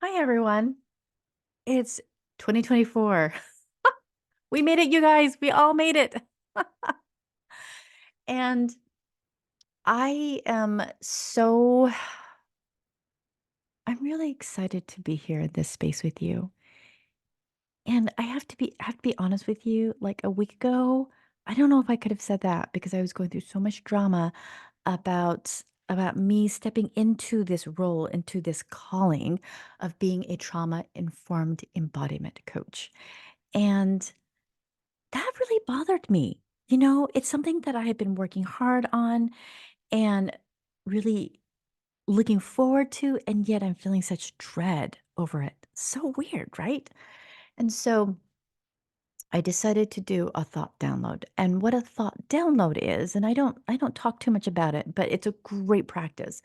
Hi, everyone. It's 2024. We made it, you guys. We all made it. And I am so, I'm really excited to be here in this space with you. And I have to be honest with you, like a week ago, I don't know if I could have said that because I was going through so much drama about me stepping into this role, into this calling of being a trauma informed embodiment coach. And that really bothered me. It's something that I had been working hard on and really looking forward to, and yet I'm feeling such dread over it. So weird, right? And so I decided to do a thought download. And what a thought download is, and I don't talk too much about it, but it's a great practice.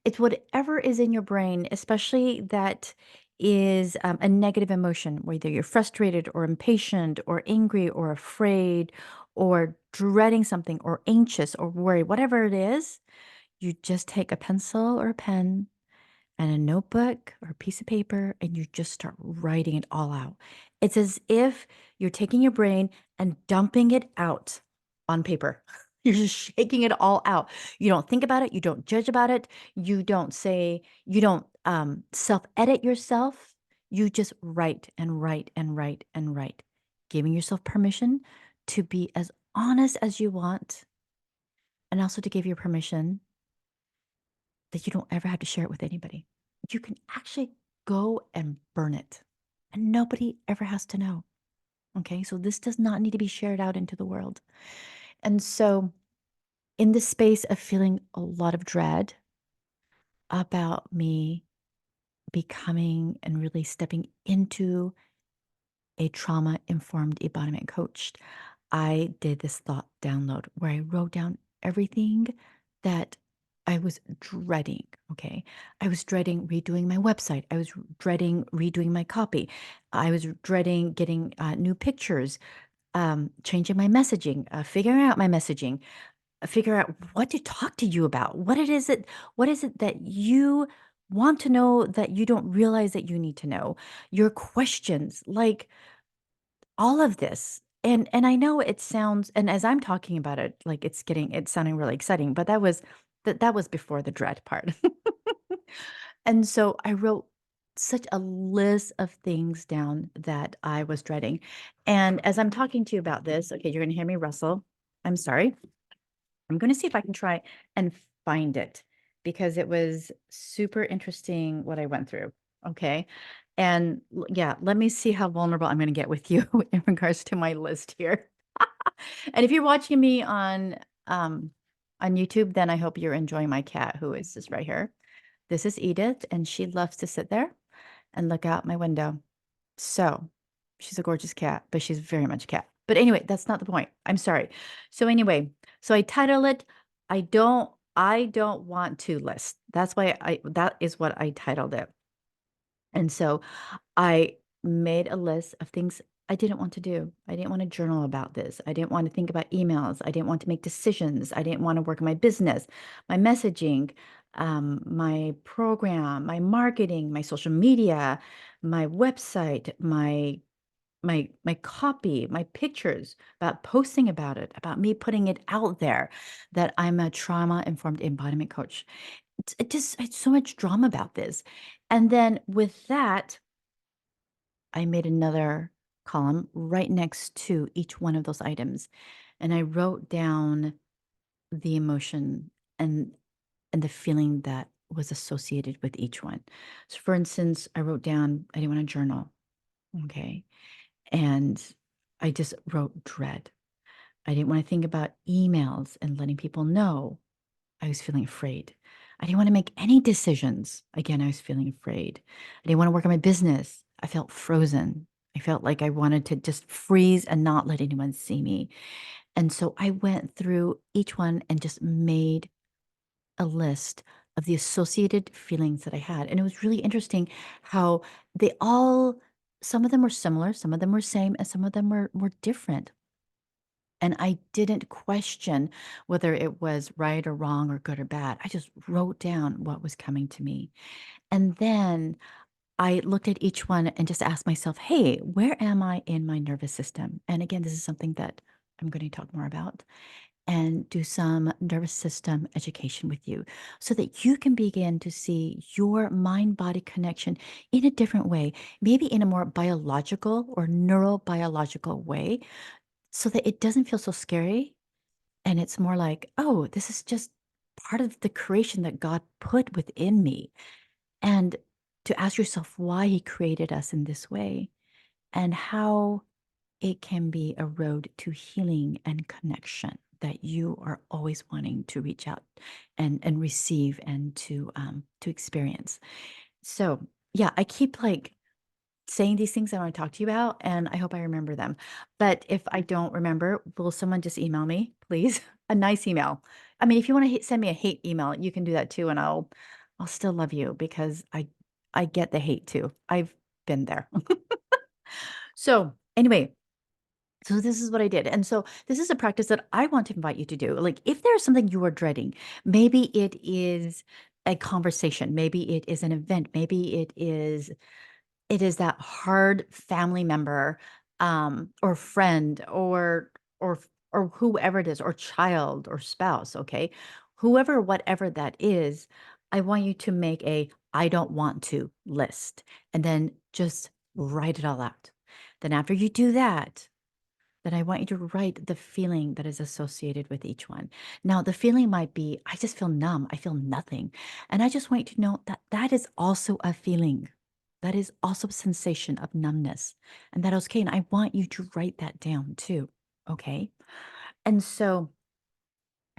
It's whatever is in your brain, especially that is a negative emotion, whether you're frustrated or impatient or angry or afraid or dreading something or anxious or worried, whatever it is, you just take a pencil or a pen and a notebook or a piece of paper and you just start writing it all out. It's as if you're taking your brain and dumping it out on paper. You're just shaking it all out. You don't think about it. You don't judge about it. You don't self edit yourself. You just write and write and write and write, giving yourself permission to be as honest as you want and also to give your permission that you don't ever have to share it with anybody. You can actually go and burn it, and nobody ever has to know. Okay. So this does not need to be shared out into the world. And so, in this space of feeling a lot of dread about me becoming and really stepping into a trauma informed embodiment coach, I did this thought download where I wrote down everything that I was dreading. Okay. I was dreading redoing my website. I was dreading redoing my copy. I was dreading getting new pictures, changing my messaging, figuring out my messaging, figure out what to talk to you about. What is it that you want to know that you don't realize that you need to know? Your questions, like all of this. And I know it sounds, and as I'm talking about it, like it's sounding really exciting, but that was before the dread part. And so I wrote such a list of things down that I was dreading. And as I'm talking to you about this, okay, you're gonna hear me rustle. I'm sorry. I'm gonna see if I can try and find it because it was super interesting what I went through. Okay. And yeah, let me see how vulnerable I'm gonna get with you in regards to my list here. And if you're watching me on YouTube, then I hope you're enjoying my cat, who is this right here. This is Edith, and she loves to sit there and look out my window. So, she's a gorgeous cat, but she's very much a cat. But anyway, that's not the point. I'm sorry. So anyway, so I title it I don't want to list. That is what I titled it. And so I made a list of things I didn't want to do. I didn't want to journal about this. I didn't want to think about emails. I didn't want to make decisions. I didn't want to work on my business, my messaging, my program, my marketing, my social media, my website, my copy, my pictures, about posting about it, about me putting it out there that I'm a trauma informed embodiment coach. It's so much drama about this. And then with that, I made another column right next to each one of those items, and I wrote down the emotion and and the feeling that was associated with each one. So, for instance, I wrote down I didn't want to journal, okay, and I just wrote dread. I didn't want to think about emails and letting people know. I was feeling afraid. I didn't want to make any decisions. Again, I was feeling afraid. I didn't want to work on my business. I felt frozen. I felt like I wanted to just freeze and not let anyone see me. And so I went through each one and just made a list of the associated feelings that I had. And it was really interesting how they all, some of them were similar, some of them were same, and some of them were different. And I didn't question whether it was right or wrong or good or bad. I just wrote down what was coming to me. And then I looked at each one and just asked myself, hey, where am I in my nervous system? And again, this is something that I'm going to talk more about and do some nervous system education with you so that you can begin to see your mind body connection in a different way, maybe in a more biological or neurobiological way, so that it doesn't feel so scary. And it's more like, oh, this is just part of the creation that God put within me. And to ask yourself why He created us in this way and how it can be a road to healing and connection that you are always wanting to reach out and receive and to experience. So yeah, I keep like saying these things I want to talk to you about, and I hope I remember them. But if I don't remember, will someone just email me, please? A nice email. I mean, if you want to send me a hate email, you can do that too, and I'll still love you because I get the hate too. I've been there. So anyway, so this is what I did. And so this is a practice that I want to invite you to do. Like if there's something you are dreading, maybe it is a conversation, maybe it is an event, maybe it is that hard family member, or friend or whoever it is, or child or spouse, okay? Whoever, whatever that is, I want you to make a I don't want to list and then just write it all out. Then after you do that, then I want you to write the feeling that is associated with each one. Now, the feeling might be, I just feel numb. I feel nothing. And I just want you to know that that is also a feeling. That is also a sensation of numbness. And that is okay. And I want you to write that down too. Okay. And so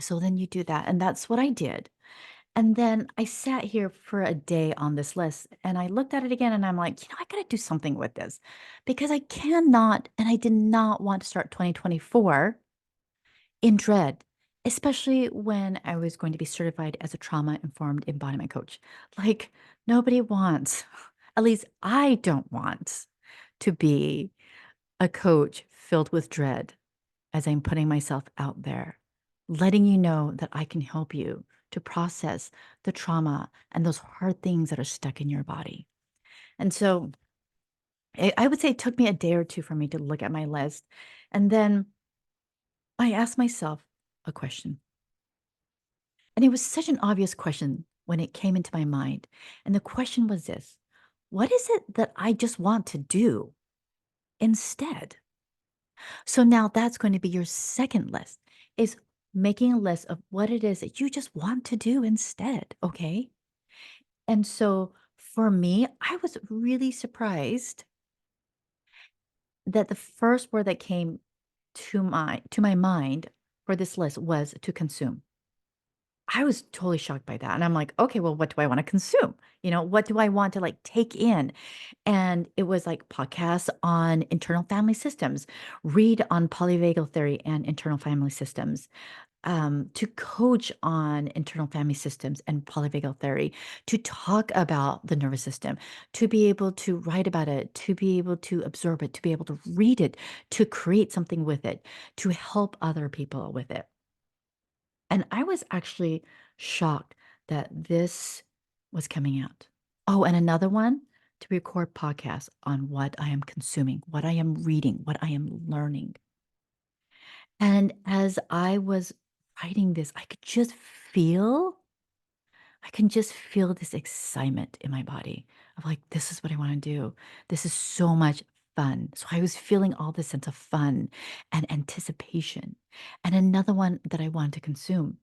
then you do that. And that's what I did. And then I sat here for a day on this list and I looked at it again and I'm like, I got to do something with this because I cannot and I did not want to start 2024 in dread, especially when I was going to be certified as a trauma informed embodiment coach. Like, nobody wants, at least I don't want to be a coach filled with dread as I'm putting myself out there, letting you know that I can help you to process the trauma and those hard things that are stuck in your body. And so I would say it took me a day or two for me to look at my list. And then I asked myself a question. And it was such an obvious question when it came into my mind. And the question was this: what is it that I just want to do instead? So now that's going to be your second list, is making a list of what it is that you just want to do instead. Okay. And so for me, I was really surprised that the first word that came to my mind for this list was to consume. I was totally shocked by that. And I'm like, okay, well, what do I want to consume? What do I want to like take in? And it was like podcasts on internal family systems, read on polyvagal theory and internal family systems, to coach on internal family systems and polyvagal theory, to talk about the nervous system, to be able to write about it, to be able to absorb it, to be able to read it, to create something with it, to help other people with it. And I was actually shocked that this was coming out. Oh, and another one, to record podcasts on what I am consuming, what I am reading, what I am learning. And as I was writing this, I can just feel this excitement in my body of like, this is what I want to do. This is so much fun. So I was feeling all this sense of fun and anticipation. And another one that I wanted to consume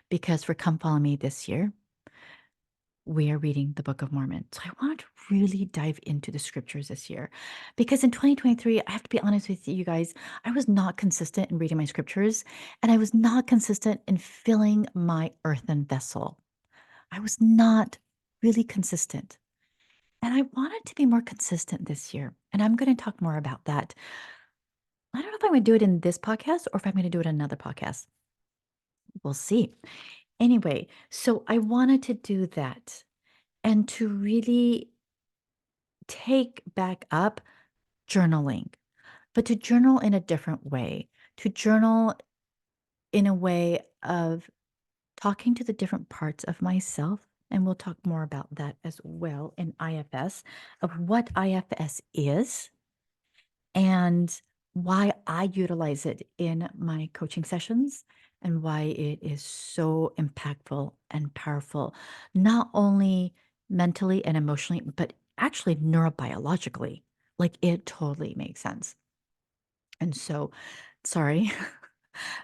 because for Come Follow Me this year, we are reading the Book of Mormon. So I wanted to really dive into the scriptures this year because in 2023, I have to be honest with you guys, I was not consistent in reading my scriptures and I was not consistent in filling my earthen vessel. I was not really consistent. And I wanted to be more consistent this year. And I'm going to talk more about that. I don't know if I'm going to do it in this podcast or if I'm going to do it in another podcast. We'll see. Anyway, so I wanted to do that and to really take back up journaling, but to journal in a different way, to journal in a way of talking to the different parts of myself And we'll talk more about that as well in IFS, of what IFS is and why I utilize it in my coaching sessions and why it is so impactful and powerful, not only mentally and emotionally, but actually neurobiologically. Like it totally makes sense. And so, sorry,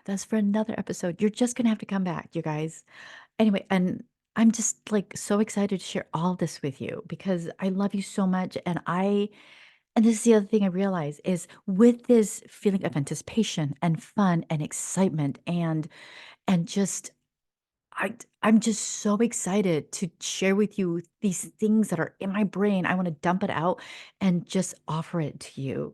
that's for another episode. You're just going to have to come back, you guys. Anyway, and I'm just like so excited to share all this with you because I love you so much. And this is the other thing I realize is with this feeling of anticipation and fun and excitement and just I'm just so excited to share with you these things that are in my brain. I want to dump it out and just offer it to you.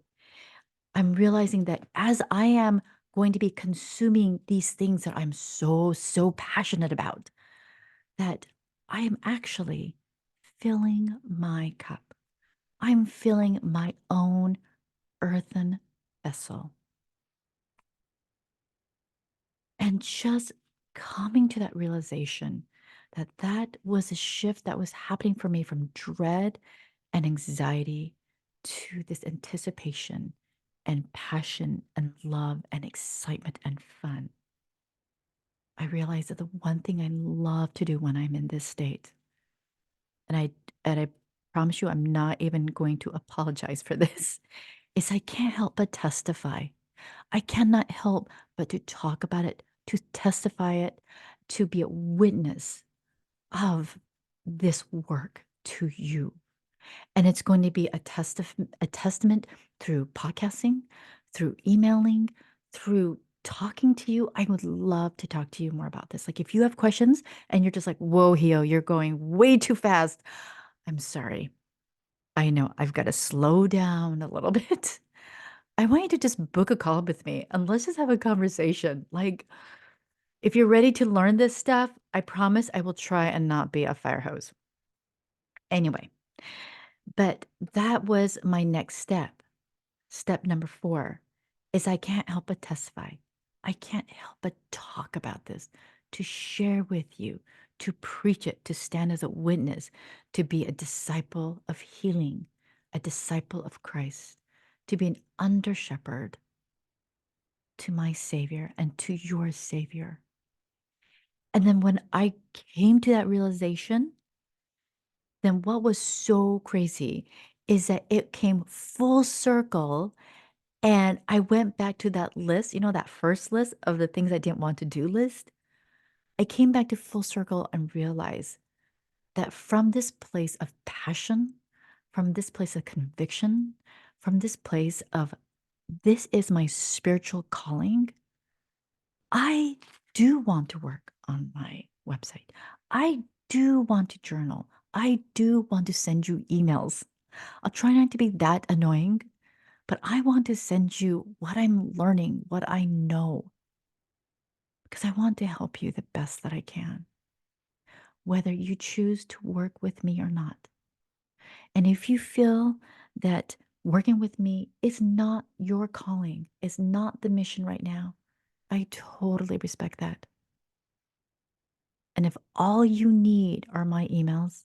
I'm realizing that as I am going to be consuming these things that I'm so passionate about, that I am actually filling my cup. I'm filling my own earthen vessel. And just coming to that realization that that was a shift that was happening for me from dread and anxiety to this anticipation and passion and love and excitement and fun. I realized that the one thing I love to do when I'm in this state, and I promise you I'm not even going to apologize for this, is I can't help but testify. I cannot help but to talk about it, to testify it, to be a witness of this work to you. And it's going to be a testament through podcasting, through emailing, through talking to you. I would love to talk to you more about this. Like if you have questions and you're just like, whoa, Hio, you're going way too fast. I'm sorry. I know I've got to slow down a little bit. I want you to just book a call with me and let's just have a conversation. Like, if you're ready to learn this stuff, I promise I will try and not be a fire hose. Anyway, but that was my next step. Step number 4 is I can't help but testify. I can't help but talk about this, to share with you, to preach it, to stand as a witness, to be a disciple of healing, a disciple of Christ, to be an under shepherd to my Savior and to your Savior. And then when I came to that realization, then what was so crazy is that it came full circle and I went back to that list, that first list of the things I didn't want to do list. I came back to full circle and realized that from this place of passion, from this place of conviction, from this place of this is my spiritual calling, I do want to work on my website. I do want to journal. I do want to send you emails. I'll try not to be that annoying, but I want to send you what I'm learning, what I know, because I want to help you the best that I can, whether you choose to work with me or not. And if you feel that working with me is not your calling, is not the mission right now, I totally respect that. And if all you need are my emails,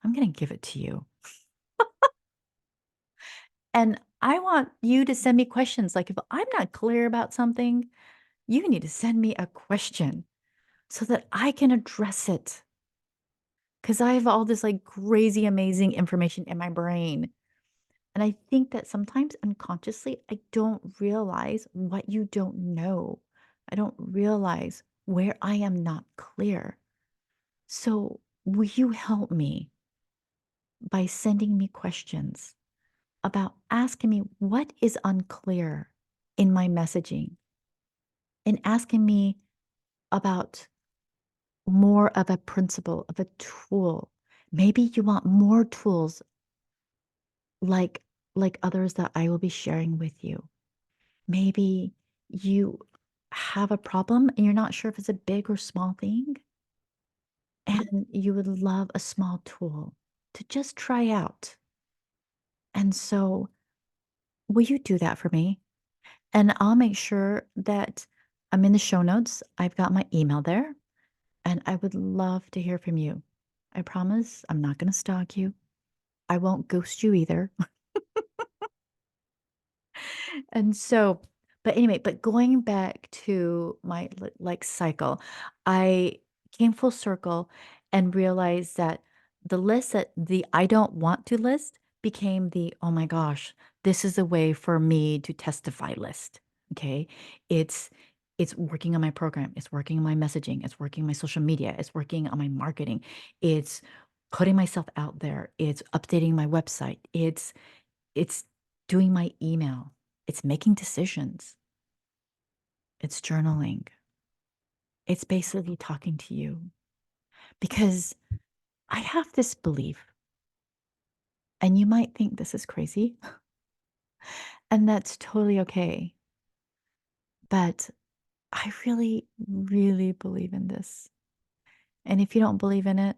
I'm going to give it to you. And I want you to send me questions. Like if I'm not clear about something, you need to send me a question so that I can address it. Because I have all this like crazy, amazing information in my brain. And I think that sometimes unconsciously, I don't realize what you don't know. I don't realize where I am not clear. So, will you help me by sending me questions about asking me what is unclear in my messaging and asking me about more of a principle, of a tool? Maybe you want more tools like others that I will be sharing with you. Maybe you have a problem and you're not sure if it's a big or small thing, and you would love a small tool to just try out. And so, will you do that for me? And I'll make sure that I'm in the show notes. I've got my email there, and I would love to hear from you. I promise I'm not going to stalk you. I won't ghost you either. And so, but anyway, but going back to my like cycle, I came full circle and realized that the list that the I don't want to list became the oh my gosh, this is a way for me to testify list. Okay. It's it's working on my program, it's working on my messaging, it's working on my social media, it's working on my marketing, it's putting myself out there, it's updating my website, it's doing my email. It's making decisions. It's journaling. It's basically talking to you because I have this belief, and you might think this is crazy, and that's totally okay. But I really, really believe in this. And if you don't believe in it,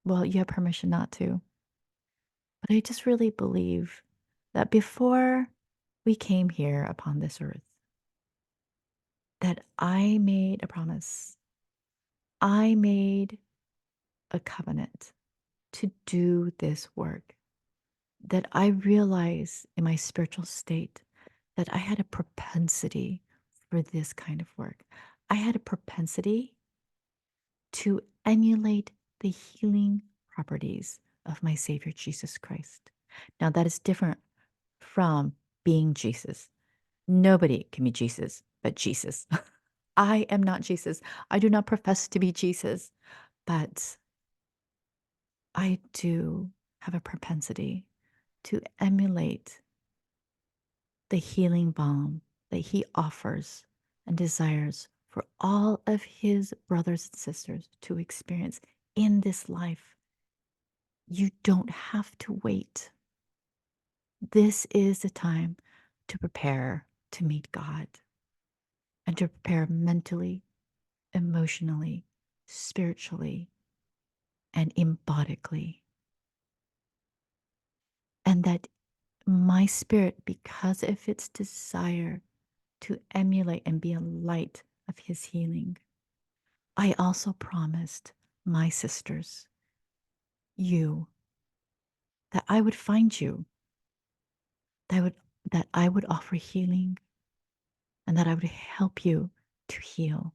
well, you have permission not to. But I just really believe that before we came here upon this earth, that I made a promise. I made a covenant to do this work, that I realize in my spiritual state that I had a propensity for this kind of work. I had a propensity to emulate the healing properties of my Savior Jesus Christ. Now, that is different from being Jesus. Nobody can be Jesus but Jesus. I am not Jesus. I do not profess to be Jesus, but I do have a propensity to emulate the healing balm that he offers and desires for all of his brothers and sisters to experience in this life. You don't have to wait. This is the time to prepare to meet God and to prepare mentally, emotionally, spiritually, and embodically. And that my spirit, because of its desire to emulate and be a light of his healing, I also promised my sisters, you, that I would find you, that I would offer healing, and that I would help you to heal.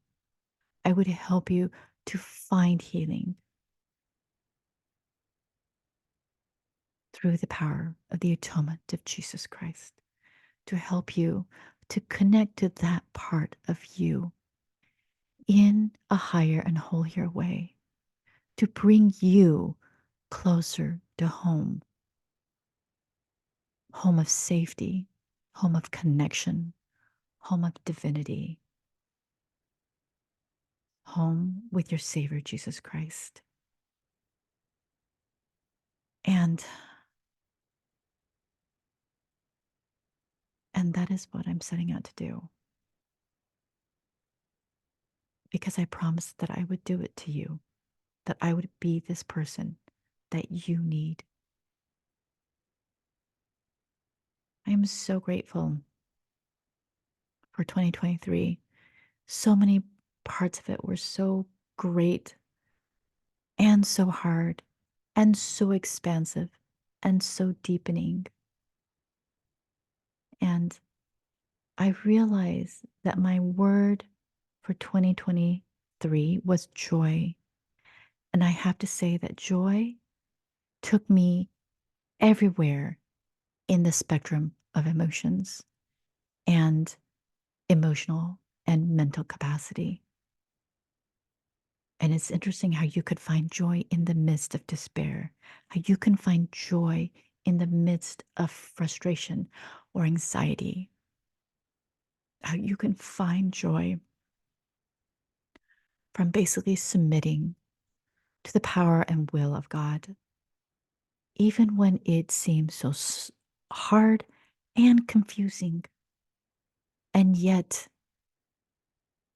I would help you to find healing through the power of the atonement of Jesus Christ, to help you to connect to that part of you in a higher and holier way, to bring you closer to home, home of safety, home of connection, home of divinity, home with your Savior, Jesus Christ. And and that is what I'm setting out to do, because I promised that I would do it to you, that I would be this person that you need. I am so grateful for 2023. So many parts of it were so great and so hard and so expansive and so deepening. And I realized that my word for 2023 was joy. And I have to say that joy took me everywhere in the spectrum of emotions and emotional and mental capacity. And it's interesting how you could find joy in the midst of despair, how you can find joy in the midst of frustration or anxiety, how you can find joy from basically submitting to the power and will of God, even when it seems so hard and confusing. And yet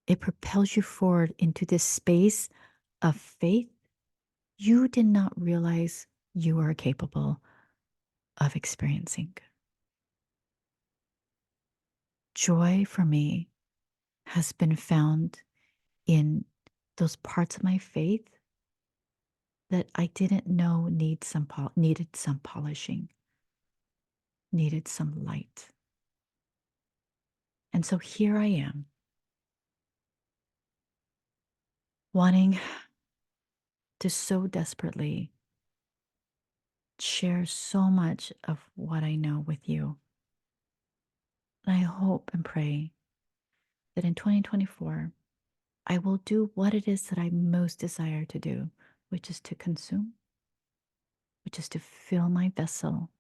it propels you forward into this space of faith you did not realize you are capable of experiencing. Joy for me has been found in those parts of my faith that I didn't know needed some polishing, needed some light. And so here I am, wanting to so desperately share so much of what I know with you. And I hope and pray that in 2024, I will do what it is that I most desire to do, which is to consume, which is to fill my vessel,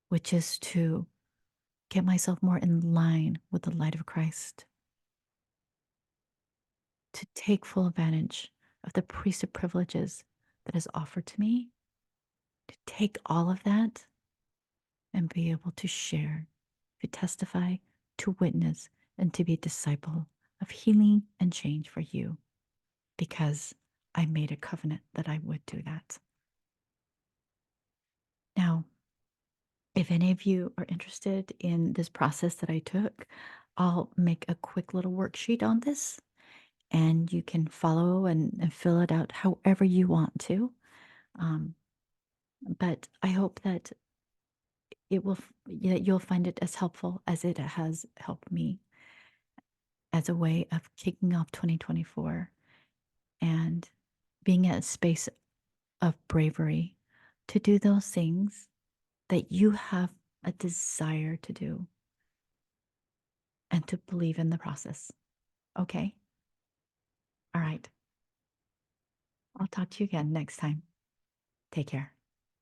which is to get myself more in line with the light of Christ, to take full advantage of the priesthood privileges that is offered to me, to take all of that and be able to share, to testify, to witness, and to be a disciple of healing and change for you because I made a covenant that I would do that. Now, if any of you are interested in this process that I took, I'll make a quick little worksheet on this and you can follow and fill it out however you want to. Um, but I hope that that you'll find it as helpful as it has helped me as a way of kicking off 2024 and being at a space of bravery to do those things that you have a desire to do and to believe in the process. Okay? All right. I'll talk to you again next time. Take care.